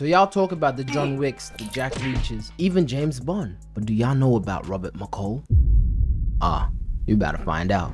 So y'all talk about the John Wicks, the Jack Reachers, even James Bond. But do y'all know about Robert McCall? You better find out.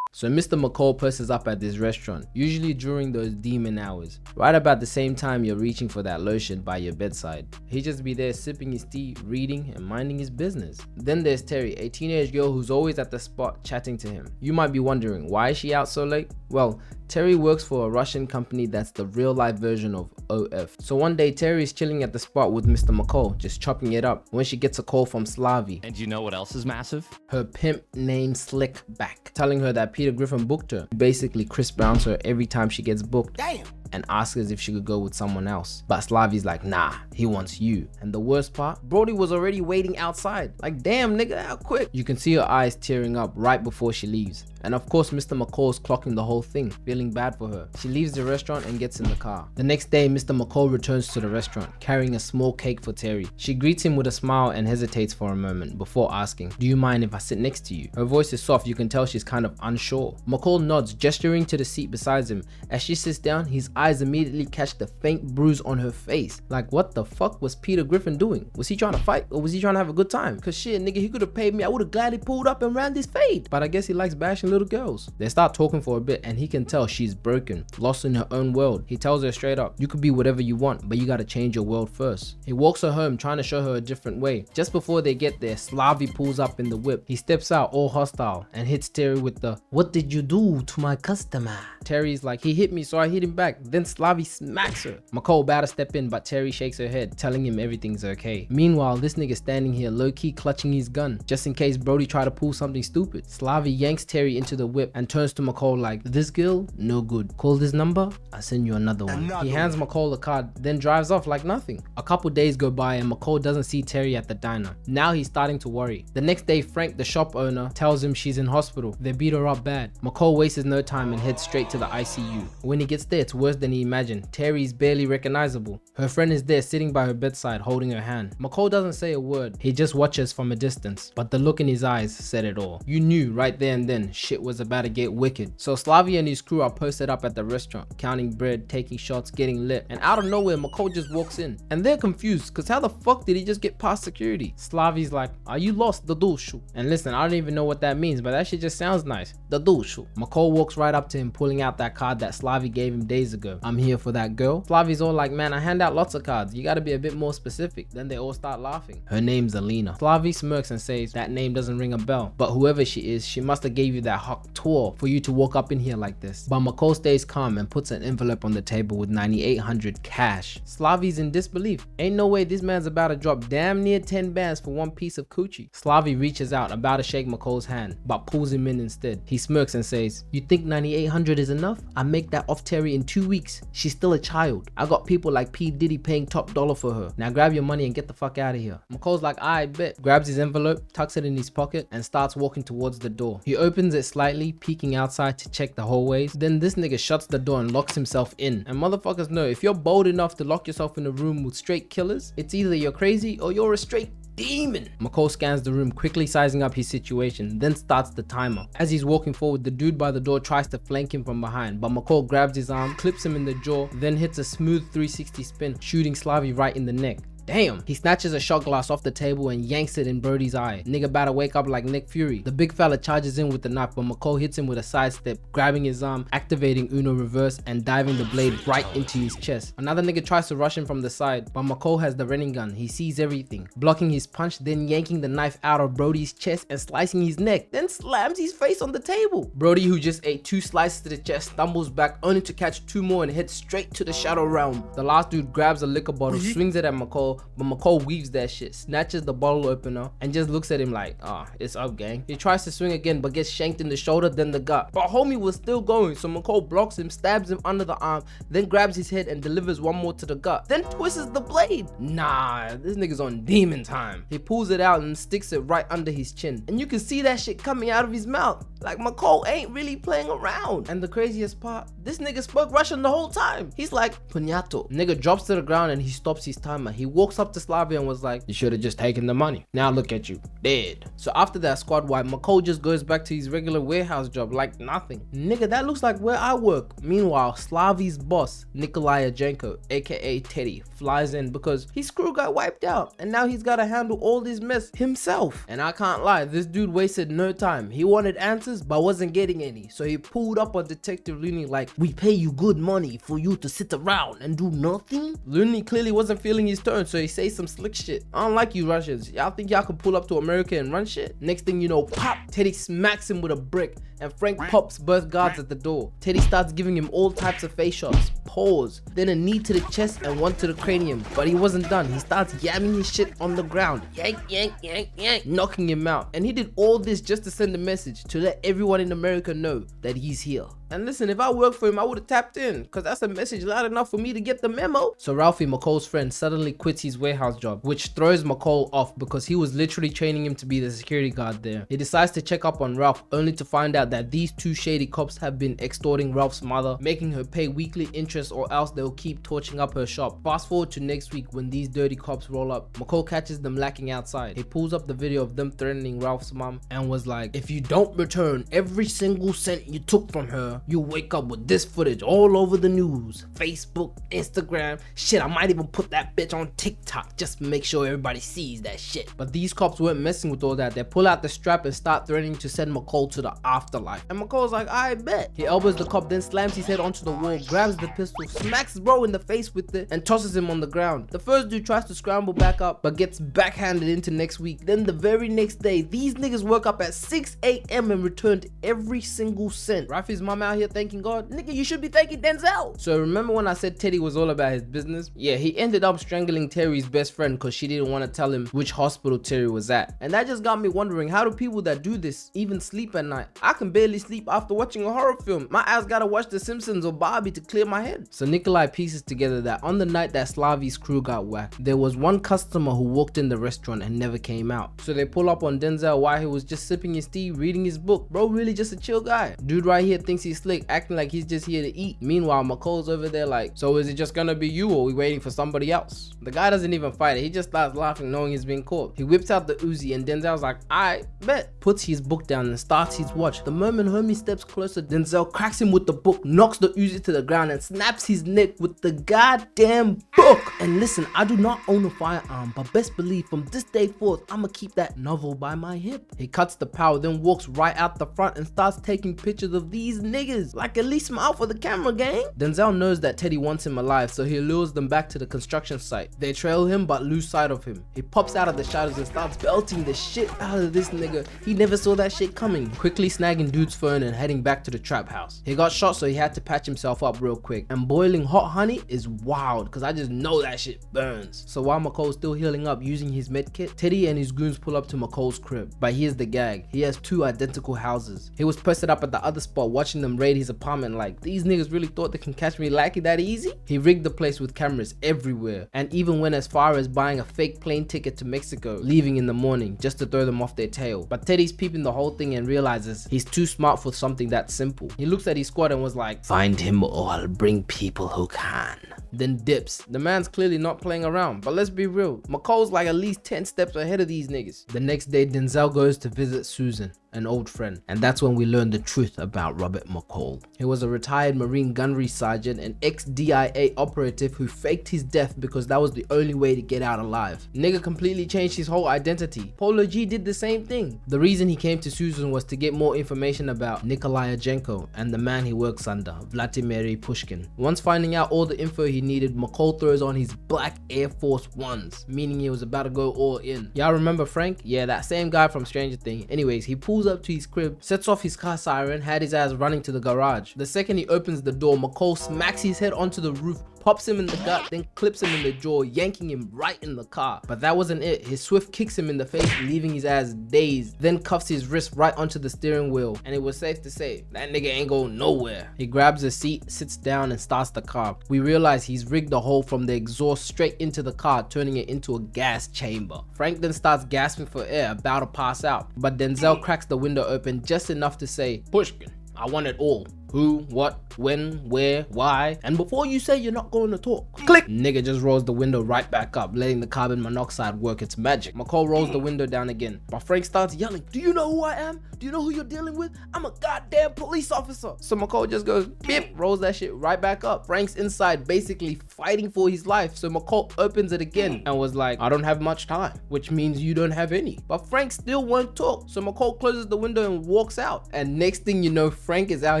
So Mr. McCall presses up at this restaurant, usually during those demon hours, right about the same time you're reaching for that lotion by your bedside. He just be there sipping his tea, reading, and minding his business. Then there's Terry, a teenage girl who's always at the spot chatting to him. You might be wondering, why is she out so late? Well, Terry works for a Russian company that's the real life version of OF. So one day Terry is chilling at the spot with Mr. McCall, just chopping it up, when she gets a call from Slavy. And you know what else is massive? Her pimp named Slickback, telling her that Peter Griffin booked her. Basically Chris Browns her every time she gets booked. Damn. And asks her if she could go with someone else. But Slavy's like, nah, he wants you. And the worst part, Brody was already waiting outside. Like, damn nigga, how quick? You can see her eyes tearing up right before she leaves. And of course, Mr. McCall's clocking the whole thing, feeling bad for her. She leaves the restaurant and gets in the car. The next day, Mr. McCall returns to the restaurant, carrying a small cake for Terry. She greets him with a smile and hesitates for a moment before asking, do you mind if I sit next to you? Her voice is soft, you can tell she's kind of unsure. McCall nods, gesturing to the seat beside him. As she sits down, his eyes immediately catch the faint bruise on her face. Like, what the fuck was Peter Griffin doing? Was he trying to fight or was he trying to have a good time? Cause shit, nigga, he could have paid me. I would have gladly pulled up and ran this fade. But I guess he likes bashing little girls. They start talking for a bit and he can tell she's broken, lost in her own world. He tells her straight up, you could be whatever you want, but you gotta change your world first. He walks her home, trying to show her a different way. Just before they get there, Slavy pulls up in the whip. He steps out all hostile and hits Terry with the, what did you do to my customer? Terry's like, he hit me so I hit him back. Then Slavy smacks her. McCall about to step in, but Terry shakes her head, telling him everything's okay. Meanwhile, this nigga standing here low-key clutching his gun, just in case Brody try to pull something stupid. Slavy yanks Terry into the whip and turns to McCall like, this girl, no good. Call this number, I'll send you another one. He hands McCall a card, then drives off like nothing. A couple days go by and McCall doesn't see Terry at the diner. Now he's starting to worry. The next day, Frank, the shop owner, tells him she's in hospital. They beat her up bad. McCall wastes no time and heads straight to the ICU. When he gets there, it's worse than he imagined. Terry's barely recognizable. Her friend is there sitting by her bedside holding her hand. McCall doesn't say a word. He just watches from a distance, but the look in his eyes said it all. You knew right there and then shit was about to get wicked. So Slavy and his crew are posted up at the restaurant, counting bread, taking shots, getting lit, and out of nowhere McCall just walks in. And they're confused, cause how the fuck did he just get past security? Slavy's like, are you lost, the dushu? And listen, I don't even know what that means, but that shit just sounds nice. The dushu. McCall walks right up to him, pulling out that card that Slavy gave him days ago. I'm here for that girl. Slavy's all like, man, I hand out lots of cards. You gotta be a bit more specific. Then they all start laughing. Her name's Alina. Slavy smirks and says that name doesn't ring a bell, but whoever she is, she must have gave you that hot tour for you to walk up in here like this. But McCall stays calm and puts an envelope on the table with 9,800 cash. Slavy's in disbelief. Ain't no way this man's about to drop damn near 10 bands for one piece of coochie. Slavy reaches out, about to shake McCall's hand, but pulls him in instead. He smirks and says, you think 9,800 is enough? I make that off Terry in 2 weeks. She's still a child. I got people like P. Diddy paying top dollar for her. Now grab your money and get the fuck out of here. McCall's like, I bet. Grabs his envelope, tucks it in his pocket, and starts walking towards the door. He opens it slightly, peeking outside to check the hallways. Then this nigga shuts the door and locks himself in. And motherfuckers know, if you're bold enough to lock yourself in a room with straight killers, it's either you're crazy or you're a straight demon. McCall scans the room, quickly sizing up his situation, then starts the timer. As he's walking forward, the dude by the door tries to flank him from behind, but McCall grabs his arm, clips him in the jaw, then hits a smooth 360 spin, shooting Slavy right in the neck. Damn. He snatches a shot glass off the table and yanks it in Brody's eye. Nigga about to wake up like Nick Fury. The big fella charges in with the knife, but McCall hits him with a sidestep, grabbing his arm, activating Uno reverse, and diving the blade right into his chest. Another nigga tries to rush him from the side, but McCall has the running gun. He sees everything, blocking his punch, then yanking the knife out of Brody's chest and slicing his neck, then slams his face on the table. Brody, who just ate 2 slices to the chest, stumbles back only to catch 2 more and head straight to the shadow realm. The last dude grabs a liquor bottle, swings it at McCall, but McCall weaves that shit, snatches the bottle opener, and just looks at him like, it's up gang. He tries to swing again but gets shanked in the shoulder, then the gut. But homie was still going, so McCall blocks him, stabs him under the arm, then grabs his head and delivers one more to the gut, then twists the blade. Nah, this nigga's on demon time. He pulls it out and sticks it right under his chin, and you can see that shit coming out of his mouth. Like, McCall ain't really playing around. And the craziest part, this nigga spoke Russian the whole time. He's like, Punyato. Nigga drops to the ground and he stops his timer. He walks up to Slavia and was like, you should have just taken the money. Now look at you, dead. So after that squad wipe, McCall just goes back to his regular warehouse job like nothing. Nigga, that looks like where I work. Meanwhile, Slavy's boss, Nikolai Ajenko, aka Teddy, flies in because his crew got wiped out and now he's gotta handle all this mess himself. And I can't lie, this dude wasted no time. He wanted answers but wasn't getting any, so he pulled up on Detective Looney like, we pay you good money for you to sit around and do nothing? Looney clearly wasn't feeling his turn, so he says some slick shit. I don't like you Russians, y'all think y'all can pull up to America and run shit? Next thing you know, pop, Teddy smacks him with a brick and Frank pops both guards at the door. Teddy starts giving him all types of face shots, pause, then a knee to the chest and one to the cranium, but he wasn't done. He starts yamming his shit on the ground, yank, yank, yank, yank, knocking him out. And he did all this just to send a message to let everyone in America know that he's here. And listen, if I worked for him, I would have tapped in, cause that's a message loud enough for me to get the memo. So Ralphie, McCall's friend, suddenly quits his warehouse job, which throws McCall off because he was literally training him to be the security guard there. He decides to check up on Ralph, only to find out that these two shady cops have been extorting Ralph's mother, making her pay weekly interest or else they'll keep torching up her shop. Fast forward to next week when these dirty cops roll up. McCall catches them lacking outside. He pulls up the video of them threatening Ralph's mom and was like, if you don't return every single cent you took from her, you wake up with this footage all over the news, Facebook, Instagram, shit, I might even put that bitch on TikTok just to make sure everybody sees that shit. But these cops weren't messing with all that. They pull out the strap and start threatening to send McCall to the afterlife. And McCall's like, I bet. He elbows the cop, then slams his head onto the wall, grabs the pistol, smacks bro in the face with it, and tosses him on the ground. The first dude tries to scramble back up, but gets backhanded into next week. Then the very next day, these niggas woke up at 6 a.m. and returned every single cent. Rafi's mom out here thanking God. Nigga, you should be thanking Denzel. So remember when I said Teddy was all about his business? Yeah, he ended up strangling Terry's best friend because she didn't want to tell him which hospital Terry was at. And that just got me wondering, how do people that do this even sleep at night? I can barely sleep after watching a horror film. My ass gotta watch The Simpsons or Barbie to clear my head. So Nikolai pieces together that on the night that Slavy's crew got whacked, there was one customer who walked in the restaurant and never came out. So they pull up on Denzel while he was just sipping his tea, reading his book. Bro, really just a chill guy. Dude right here thinks he's slick, acting like he's just here to eat. Meanwhile, McCall's over there like, so is it just gonna be you or are we waiting for somebody else? The guy doesn't even fight it. He just starts laughing knowing he's been caught. He whips out the Uzi and Denzel's like, I bet. Puts his book down and starts his watch. The moment homie steps closer, Denzel cracks him with the book, knocks the Uzi to the ground and snaps his neck with the goddamn book. And listen, I do not own a firearm, but best believe from this day forth, I'ma keep that novel by my hip. He cuts the power, then walks right out the front and starts taking pictures of these niggas. Like, at least smile for the camera, gang. Denzel knows that Teddy wants him alive, so he lures them back to the construction site. They trail him but lose sight of him. He pops out of the shadows and starts belting the shit out of this nigga. He never saw that shit coming. Quickly snagging dude's phone and heading back to the trap house. He got shot, so he had to patch himself up real quick. And boiling hot honey is wild, cause I just know that shit burns. So while McCall's still healing up using his med kit, Teddy and his goons pull up to McCall's crib. But here's the gag. He has two identical houses. He was posted up at the other spot watching them raid his apartment like, these niggas really thought they can catch me lacking that easy? He rigged the place with cameras everywhere and even went as far as buying a fake plane ticket to Mexico, leaving in the morning just to throw them off their tail. But Teddy's peeping the whole thing and realizes he's too smart for something that simple. He looks at his squad and was like, find him or I'll bring people who can. Then dips. The man's clearly not playing around, but let's be real, McCall's like at least 10 steps ahead of these niggas. The next day, Denzel goes to visit Susan, an old friend, and that's when we learn the truth about Robert McCall. He was a retired Marine gunnery sergeant and ex-DIA operative who faked his death because that was the only way to get out alive. Nigga completely changed his whole identity. Polo G did the same thing. The reason he came to Susan was to get more information about Nikolai Ajenko and the man he works under, Vladimir Pushkin. Once finding out all the info he needed, McCall throws on his black Air Force Ones, meaning he was about to go all in. Y'all remember Frank? Yeah, that same guy from Stranger Things. Anyways, he pulls up to his crib, sets off his car siren, had his ass running to the garage. The second he opens the door, McCall smacks his head onto the roof, pops him in the gut, then clips him in the jaw, yanking him right in the car. But that wasn't it. His Swift kicks him in the face, leaving his ass dazed, then cuffs his wrist right onto the steering wheel, and it was safe to say that nigga ain't going nowhere. He grabs a seat, sits down, and starts the car. We realize he's rigged the hole from the exhaust straight into the car, turning it into a gas chamber. Frank then starts gasping for air, about to pass out, but Denzel cracks the window open just enough to say, "Pushkin, I want it all. Who, what, when, where, why, and before you say you're not going to talk." Click! Nigga just rolls the window right back up, letting the carbon monoxide work its magic. McCall rolls the window down again, but Frank starts yelling, "Do you know who I am? Do you know who you're dealing with? I'm a goddamn police officer." So McCall just goes, beep, rolls that shit right back up. Frank's inside basically fighting for his life, so McCall opens it again and was like, "I don't have much time," which means you don't have any. But Frank still won't talk, so McCall closes the window and walks out. And next thing you know, Frank is out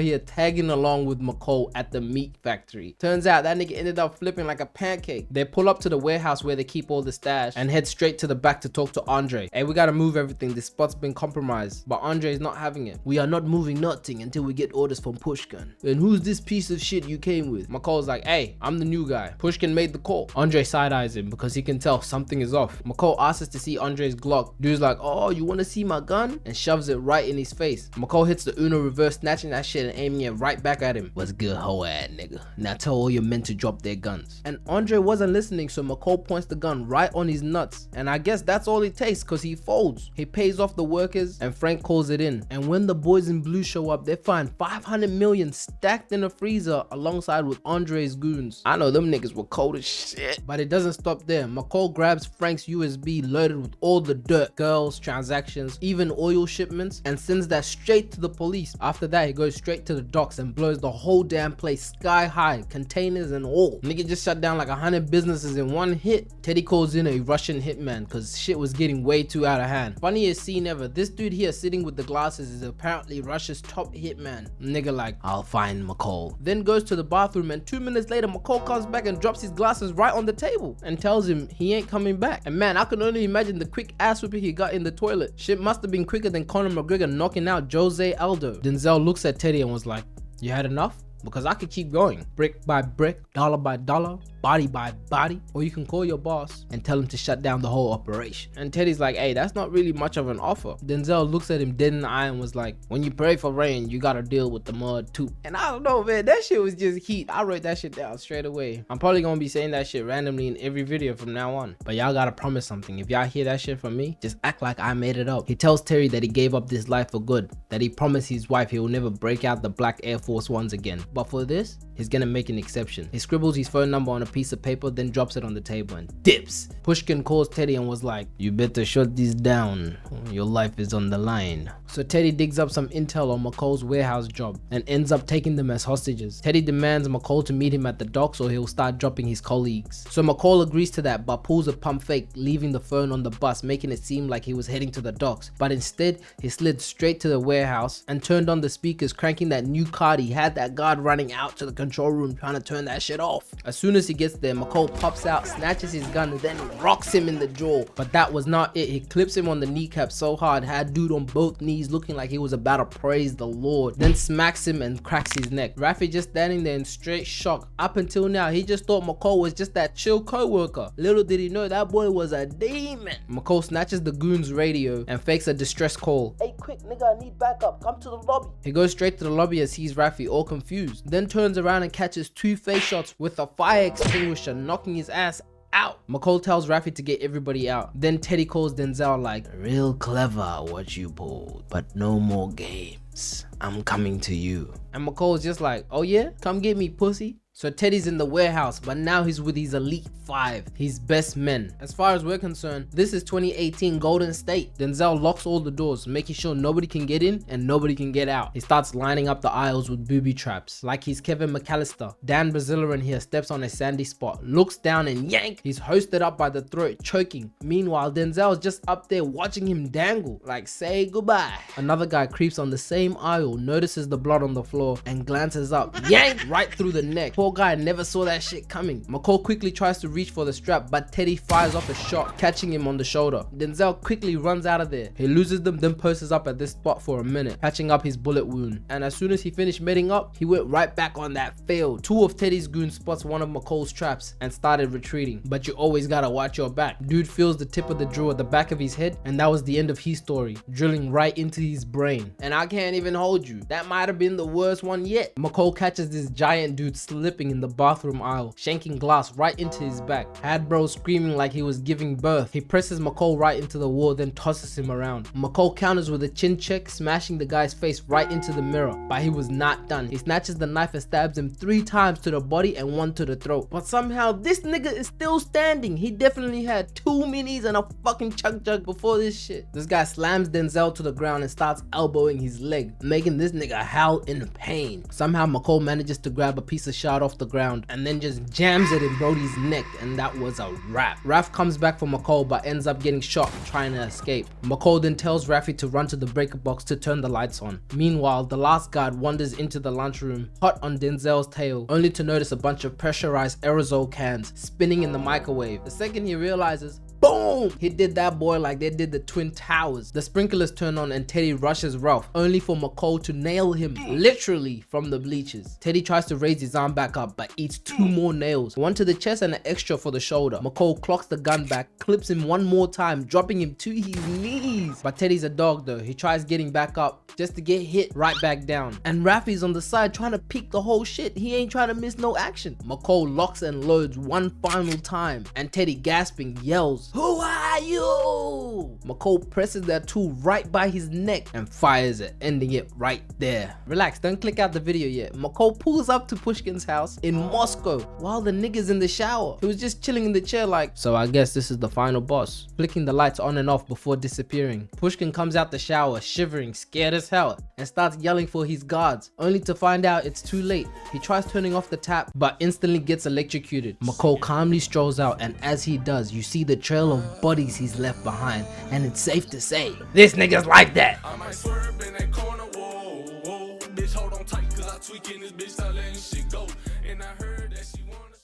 here tagging along with McCall at the meat factory. Turns out that nigga ended up flipping like a pancake. They pull up to the warehouse where they keep all the stash and head straight to the back to talk to Andre. "Hey, we gotta move everything. This spot's been compromised." But Andre's not having it. "We are not moving nothing until we get orders from Pushkin." "And who's this piece of shit you came with?" McCall's like, "Hey, I'm the new guy. Pushkin made the call." Andre side-eyes him because he can tell something is off. McCall asks us to see Andre's Glock. Dude's like, "Oh, you wanna see my gun?" and shoves it right in his face. McCall hits the Uno reverse, snatching that shit and aiming it right back at him. "What's good, hoe ass nigga? Now tell all your men to drop their guns." And Andre wasn't listening, so McCall points the gun right on his nuts. And I guess that's all it takes, cause he folds. He pays off the workers and Frank calls it in. And when the boys in blue show up, they find 500 million stacked in a freezer alongside with Andre's goons. I know them niggas were cold as shit. But it doesn't stop there. McCall grabs Frank's USB loaded with all the dirt, girls, transactions, even oil shipments, and sends that straight to the police. After that, he goes straight to the docks and blows the whole damn place sky high, containers and all. Nigga just shut down like 100 businesses in one hit. Teddy calls in a Russian hitman cause shit was getting way too out of hand. Funniest scene ever, this dude here sitting with the glasses is apparently Russia's top hitman. Nigga like, "I'll find McCall." Then goes to the bathroom and 2 minutes later McCall comes back and drops his glasses right on the table and tells him he ain't coming back. And man, I can only imagine the quick ass whipping he got in the toilet. Shit must have been quicker than Conor McGregor knocking out Jose Aldo. Denzel looks at Teddy and was like, "You had enough? Because I could keep going, brick by brick, dollar by dollar, body by body, or you can call your boss and tell him to shut down the whole operation." And Teddy's like, "Hey, that's not really much of an offer." Denzel looks at him dead in the eye and was like, "When you pray for rain, you gotta deal with the mud too." And I don't know, man, that shit was just heat. I wrote that shit down straight away. I'm probably gonna be saying that shit randomly in every video from now on. But y'all gotta promise something. If y'all hear that shit from me, just act like I made it up. He tells Terry that he gave up this life for good, that he promised his wife he will never break out the black Air Force Ones again. But for this, he's gonna make an exception. He scribbles his phone number on a piece of paper, then drops it on the table and dips. Pushkin calls Teddy and was like, "You better shut this down. Your life is on the line." So Teddy digs up some intel on McCall's warehouse job and ends up taking them as hostages. Teddy demands McCall to meet him at the docks or he'll start dropping his colleagues. So McCall agrees to that but pulls a pump fake, leaving the phone on the bus, making it seem like he was heading to the docks. But instead, he slid straight to the warehouse and turned on the speakers, cranking that new card he had that guard running out to the control room trying to turn that shit off. As soon as he gets there, McCall pops out, snatches his gun, and then rocks him in the jaw. But that was not it. He clips him on the kneecap so hard, had dude on both knees looking like he was about to praise the Lord, then smacks him and cracks his neck. Rafi just standing there in straight shock. Up until now, he just thought McCall was just that chill co-worker. Little did he know that boy was a demon. McCall snatches the goon's radio and fakes a distress call. "Hey, quick nigga, I need backup. Come to the lobby." He goes straight to the lobby as sees Rafi all confused, then turns around and catches 2 face shots with a fire extinguisher, knocking his ass out. McCall tells Rafi to get everybody out. Then Teddy calls Denzel like, "Real clever what you pulled, but no more games. I'm coming to you." And McCall's just like, "Oh yeah? Come get me, pussy." So Teddy's in the warehouse, but now he's with his elite 5, his best men. As far as we're concerned, this is 2018 Golden State. Denzel locks all the doors, making sure nobody can get in and nobody can get out. He starts lining up the aisles with booby traps, like he's Kevin McAllister. Dan Brazilian here steps on a sandy spot, looks down and yank! He's hoisted up by the throat, choking. Meanwhile, Denzel's just up there watching him dangle, like say goodbye. Another guy creeps on the same aisle, notices the blood on the floor, and glances up, yank! Right through the neck. poor guy never saw that shit coming. McCall quickly tries to reach for the strap, but Teddy fires off a shot, catching him on the shoulder. Denzel quickly runs out of there. He loses them, then poses up at this spot for a minute, patching up his bullet wound. And as soon as he finished medding up, he went right back on that field. Two of Teddy's goons spots one of McCall's traps and started retreating. But you always gotta watch your back. Dude feels the tip of the drill at the back of his head, and that was the end of his story, drilling right into his brain. And I can't even hold you, that might have been the worst one yet. McCall catches this giant dude slipping in the bathroom aisle, shanking glass right into his back. Had bro screaming like he was giving birth. He presses McCall right into the wall, then tosses him around. McCall counters with a chin check, smashing the guy's face right into the mirror. But he was not done. He snatches the knife and stabs him 3 times to the body and 1 to the throat. But somehow this nigga is still standing. He definitely had 2 minis and a fucking chuck jug before this shit. This guy slams Denzel to the ground and starts elbowing his leg, making this nigga howl in pain. Somehow McCall manages to grab a piece of shard off the ground and then just jams it in Brody's neck, and that was a wrap. Raph comes back for McCall but ends up getting shot trying to escape. McCall then tells Raffy to run to the breaker box to turn the lights on. Meanwhile, the last guard wanders into the lunchroom, hot on Denzel's tail, only to notice a bunch of pressurized aerosol cans spinning in the microwave. The second he realizes, boom! He did that boy like they did the Twin Towers. The sprinklers turn on and Teddy rushes Ralph, only for McCall to nail him literally from the bleachers. Teddy tries to raise his arm back up but eats 2 more nails, 1 to the chest and an extra for the shoulder. McCall clocks the gun back, clips him 1 more time, dropping him to his knees. But Teddy's a dog though. He tries getting back up just to get hit right back down. And Raffy's on the side trying to peek the whole shit. He ain't trying to miss no action. McCall locks and loads 1 final time, and Teddy, gasping, yells, "Who are you?" McCall presses that tool right by his neck and fires it, ending it right there. Relax, don't click out the video yet. McCall pulls up to Pushkin's house in Moscow while the nigga's in the shower. He was just chilling in the chair like, so I guess this is the final boss. Flicking the lights on and off before disappearing. Pushkin comes out the shower, shivering, scared as hell, and starts yelling for his guards, only to find out it's too late. He tries turning off the tap, but instantly gets electrocuted. McCall calmly strolls out, and as he does, you see the trail of bodies he's left behind, and it's safe to say, this nigga's like that. I might swerve in that corner, whoa, whoa. Bitch, hold on tight, cause I tweaking this bitch, I letting shit go. And I heard